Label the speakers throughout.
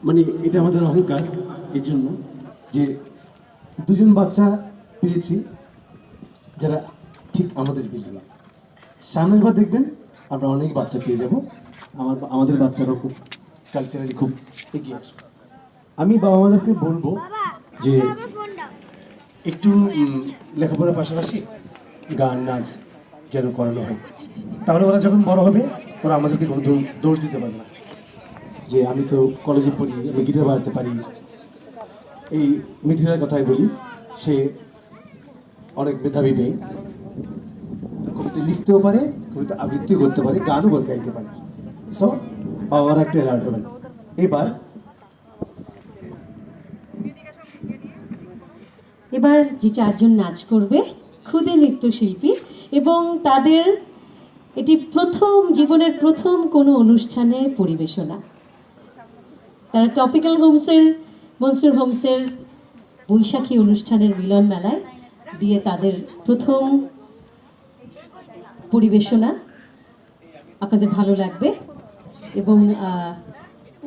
Speaker 1: মানে এটা আমাদের অহংকার এই জন্য যে দুজন বাচ্চা পেয়েছি যারা ঠিক আমাদের বিল্ডিং। সামনের বার দেখবেন আমরা অনেক বাচ্চা পেয়ে যাব, আমাদের বাচ্চারাও খুব কালচারালি খুব এগিয়ে আসবে। আমি বাবা মাদেরকে বলবো যে একটু লেখাপড়ার পাশাপাশি গান নাচ যেন করানো হয়, তাহলে ওরা যখন বড় হবে ওরা আমাদেরকে কোনো দোষ দিতে পারবে না যে আমি তো কলেজে পড়ি, আমি গিটার বাজাতে পারি। এই মিথিলার কথাই বলি, সে অনেক মেধাবী মেয়ে, কবিতা লিখতেও পারে, কবিতা আবৃত্তিও করতে পারে, গানও গাইতে পারে। সো বাবার একটা অ্যালার্ট হবেন।
Speaker 2: এবার যে চারজন নাচ করবে ক্ষুদে নৃত্যশিল্পী, এবং তাদের এটি প্রথম জীবনের প্রথম কোনো অনুষ্ঠানে পরিবেশনা। তারা টপিক্যাল হোমসের মনসুর হোমসের বৈশাখী অনুষ্ঠানের মিলন মেলায় দিয়ে তাদের প্রথম পরিবেশনা। আপনাদের ভালো লাগবে এবং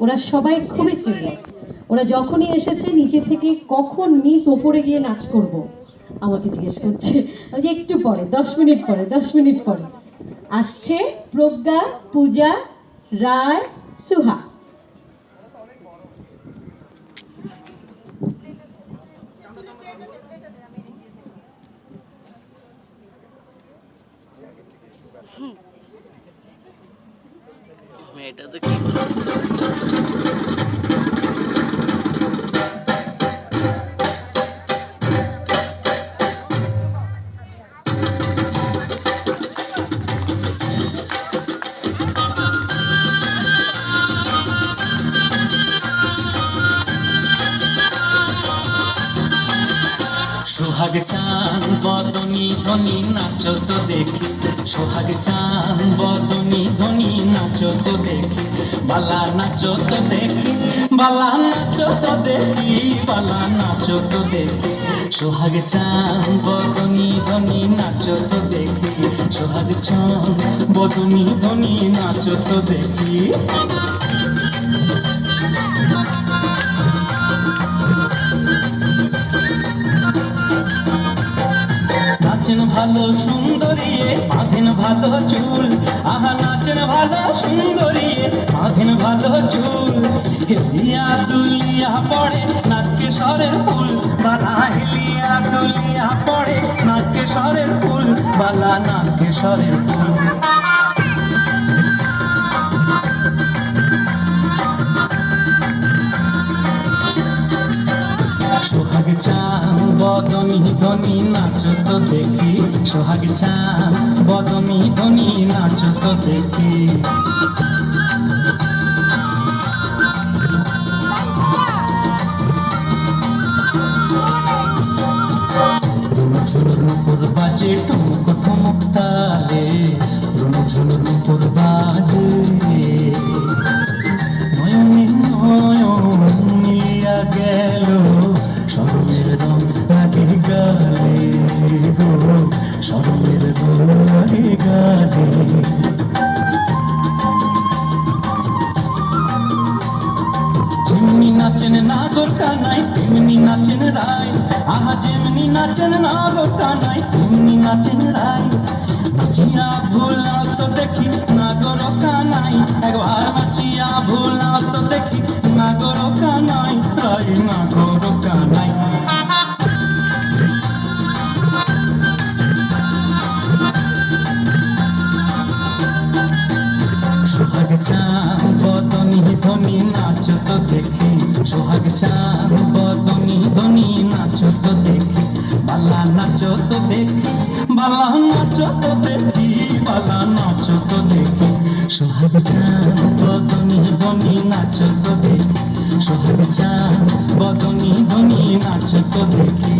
Speaker 2: ওরা সবাই খুবই সিরিয়াস। ওরা যখনই এসেছে নিচে থেকে কখন মিস ওপরে গিয়ে নাচ করব আমাকে জিজ্ঞেস করছে, যে একটু পরে 10 মিনিট পরে 10 মিনিট পরে আসছে প্রজ্ঞা, পূজা, রায়, সুহা।
Speaker 3: মেয়েটা তো কি
Speaker 4: সোহাগ চাঁদ বদনি ধনি নাচো তো দেখি, সোহাগ চাঁদ বদনি ধনি নাচো তো দেখি, বালা নাচো তো দেখি, বালা নাচো তো দেখি, বালা নাচো তো দেখি। সোহাগ চাঁদ বদনি ধনি নাচো তো দেখি, সোহাগ চাঁদ বদনি ধনি নাচো তো দেখি। নাচেন ভালো সুন্দরী, বাঁধেন ভালো চুল, আহা নাচেন ভালো সুন্দরী, বাঁধেন ভালো চুল। হেলিয়া দুলিয়া পড়ে নাচকে সরের ফুল, বালা হেলিয়া দুলিয়া পড়ে নাচকে সরের ফুল, বালা নাচকে সরের ফুল। সোহাগ চাঁদ বদনি ধনি নাচো তো দেখি, সোহাগ চাঁদ বদনি ধনি নাচো তো দেখি। রূপর বাজে টুমুক ঠুমুক তালে, ঝুল রূপর বাজে নয়নে নয়ন মিলিয়া গেল, স্মরণের রং লাগে গালে গো, স্মরণের রং লাগে গালে। যেমনি নাচেন নাগর কানাই তেমনি নাচেন রায়, আহা যেমনি নাচেন নাগর কানাই তেমনি নাচেন রায়। নাচিয়া ভুলাও তো দেখি নাগর কানাই, একবার নাচিয়া ভুলাও তো দেখি নাগর কানাই, রায় নাগর কানাই। সোহাগ চাঁদ বদনি ধনি নাচো তো দেখি, সোহাগ চাঁদ বদনি ধনি নাচো তো দেখি, বালা নাচো তো দেখি, বালা নাচো তো দেখি, বালা নাচো তো দেখি। সোহাগ চাঁদ বদনি ধনি নাচো তো দেখি, সোহাগ চাঁদ বদনি ধনি নাচো তো দেখি।